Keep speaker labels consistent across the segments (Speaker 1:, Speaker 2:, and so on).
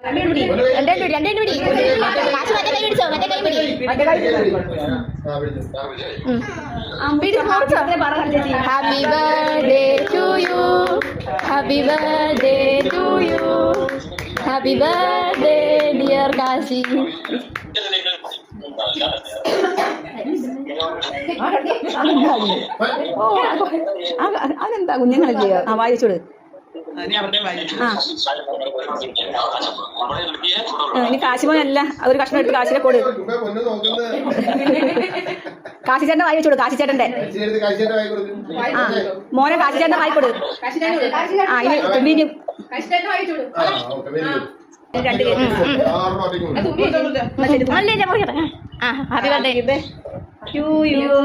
Speaker 1: Happy birthday to you. Happy birthday to you. Happy birthday dear Kasi. അതെന്താ കുഞ്ഞുങ്ങളല്ലേ ആ വായിച്ചോട്. ഇനി കാശിമോനല്ല ഒരു കഷ്ണം എടുത്ത് കാശിനെ കൊടു. കാശിച്ചേട്ടന്റെ വായി വെച്ചോട്. കാശിച്ചേട്ടന്റെ മോനെ കാശിച്ചേട്ടന്റെ വായി കൊടു. ആ ഇനി രണ്ടുപേരും happy birthday to you.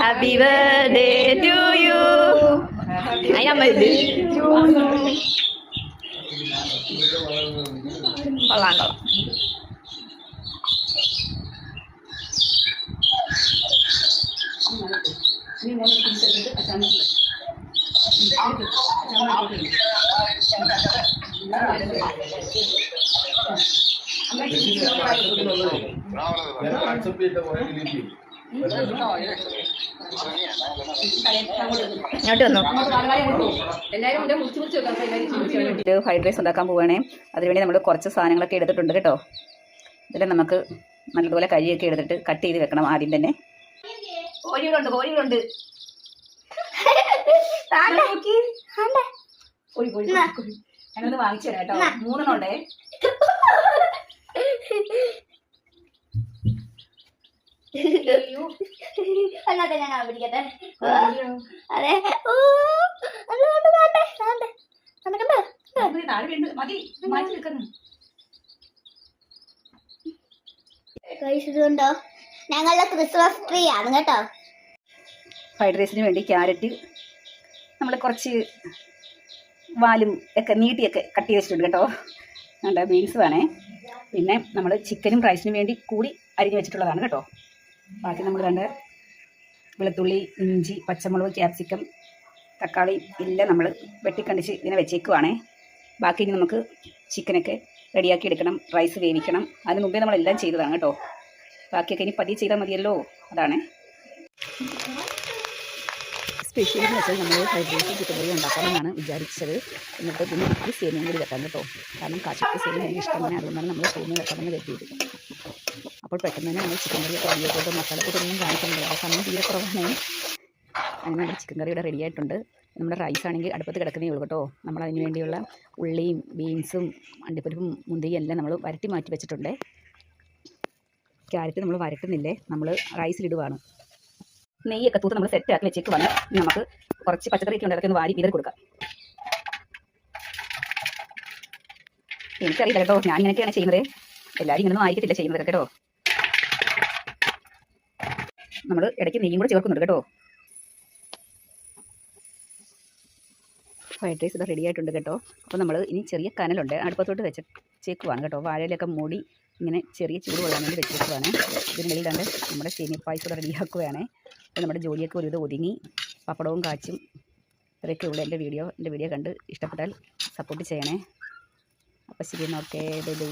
Speaker 1: Happy birthday to you. Ayam birthday to you. Kolang. Fried rice ഉണ്ടാക്കാൻ പോവുകയാണേ. അതിനുവേണ്ടി നമ്മൾ കുറച്ച് സാധനങ്ങളൊക്കെ എടുത്തിട്ടുണ്ട് കേട്ടോ. ഇതിൽ നമുക്ക് നല്ലതുപോലെ കരിയൊക്കെ എടുത്തിട്ട് കട്ട് ചെയ്ത് വെക്കണം ആദ്യം തന്നെ. കോഴികളുണ്ട് ഞാനൊന്ന് വാങ്ങിച്ചു തരാം കേട്ടോ. 3 ഉണ്ടേ.
Speaker 2: അല്ലാതെ ഞാൻ പിടിക്കട്ടെ. അതെ ഇതുണ്ടോ? ഞങ്ങളുടെ ക്രിസ്മസ് ട്രീ ആണ് കേട്ടോ.
Speaker 1: ഫ്രൈഡ് റൈസിന് വേണ്ടി ക്യാരറ്റ് നമ്മൾ കുറച്ച് വാലും ഒക്കെ നീട്ടിയൊക്കെ കട്ട് ചെയ്ത് വെച്ചിട്ടുണ്ട് കേട്ടോ. നല്ല ബീൻസ് വേണേ. പിന്നെ നമ്മൾ ചിക്കനും റൈസിനും വേണ്ടി കൂടി അരിഞ്ഞ് വെച്ചിട്ടുള്ളതാണ് കേട്ടോ. ബാക്കി നമ്മൾ രണ്ട് വെളുത്തുള്ളി, ഇഞ്ചി, പച്ചമുളക്, ക്യാപ്സിക്കം, തക്കാളി എല്ലാം നമ്മൾ വെട്ടിക്കണ്ടിച്ച് ഇങ്ങനെ വെച്ചേക്കുവാണേ. ബാക്കി ഇനി നമുക്ക് ചിക്കനൊക്കെ റെഡിയാക്കി എടുക്കണം, റൈസ് വേവിക്കണം. അതിന് മുമ്പേ നമ്മളെല്ലാം ചെയ്തതാണ് കേട്ടോ. ബാക്കിയൊക്കെ ഇനി പതിയെ ചെയ്താൽ മതിയല്ലോ. അതാണ് സ്പെഷ്യൽ എന്ന് വെച്ചാൽ നമ്മൾ ഫ്രൈഡ് റൈസ് ചിക്കൻ കറി ഉണ്ടാക്കാമെന്നാണ് വിചാരിച്ചത്. എന്നിട്ട് പിന്നെ ഇത്തിരി സേമിയയും കൂടി വെക്കാം കേട്ടോ. കാരണം കാശിക്ക് സേമിയ എനിക്ക് ഇഷ്ടമാണ്. അതുകൊണ്ടാണ് നമ്മൾ സേമിയ വെക്കാമെന്ന് കരുതിയത്. അപ്പോൾ പെട്ടെന്ന് തന്നെ നമ്മൾ ചിക്കൻ കറി റെഡിയായിട്ട് മസാലപ്പൊടിയൊന്നും കാണിക്കുന്നുണ്ട്. ആ സമയം തീരെ കുറവാണ്. അങ്ങനെ നമ്മുടെ ചിക്കൻ കറി ഇവിടെ റെഡി ആയിട്ടുണ്ട്. നമ്മുടെ റൈസ് ആണെങ്കിൽ അടുപ്പത്ത് കിടക്കുന്നേ ഉള്ളൂ കേട്ടോ. നമ്മളതിന് വേണ്ടിയുള്ള ഉള്ളിയും ബീൻസും അണ്ടിപ്പരിപ്പും മുന്തിരിയും എല്ലാം നമ്മൾ വരട്ടി മാറ്റി വെച്ചിട്ടുണ്ട്. ക്യാരറ്റ് നമ്മൾ വരട്ടുന്നില്ലേ, നമ്മൾ റൈസിലിടുവാണ്. നെയ്യൊക്കെ തൂത്ത് നമ്മൾ സെറ്റാക്കി വെച്ചേക്കുവാണ്. നമുക്ക് കുറച്ച് പച്ചക്കറിയൊക്കെ ഉണ്ട്, അതൊക്കെ ഒന്ന് വാരി വിതറി കൊടുക്കാം. എനിക്കറിയില്ല കേട്ടോ, ഞാൻ ഇങ്ങനെയൊക്കെയാണ് ചെയ്യുന്നത്. എല്ലാവരും ഇങ്ങനെയൊന്നും ആയിരിക്കത്തില്ല ചെയ്യുന്നത് കേട്ടോ. നമ്മൾ ഇടയ്ക്ക് നെയ്യും കൂടെ ചേർക്കുന്നുണ്ട് കേട്ടോ. ഫ്രൈഡ് റൈസ് ഇത് റെഡി ആയിട്ടുണ്ട് കേട്ടോ. അപ്പോൾ നമ്മൾ ഇനി ചെറിയ കനലുണ്ട്, അടുപ്പത്തോട്ട് വെച്ചേക്കുവാണ് കേട്ടോ. വാഴയിലൊക്കെ മൂടി ഇങ്ങനെ ചെറിയ ചൂട് കൊള്ളാൻ വേണ്ടി വെച്ചേക്കുവാണ്. ഇതിനിടയിൽ കണ്ട് നമ്മുടെ സേമിയ പായസം കൂടെ റെഡിയാക്കുകയാണ്. അപ്പോൾ നമ്മുടെ ജോലിയൊക്കെ ഒരു ഇത് ഒതുങ്ങി, പപ്പടവും കാച്ചും. ഇത്രയൊക്കെ ഉള്ളൂ എൻ്റെ വീഡിയോ കണ്ട് ഇഷ്ടപ്പെട്ടാൽ സപ്പോർട്ട് ചെയ്യണേ. അപ്പോൾ ശരി, ഓക്കെ ബൈ.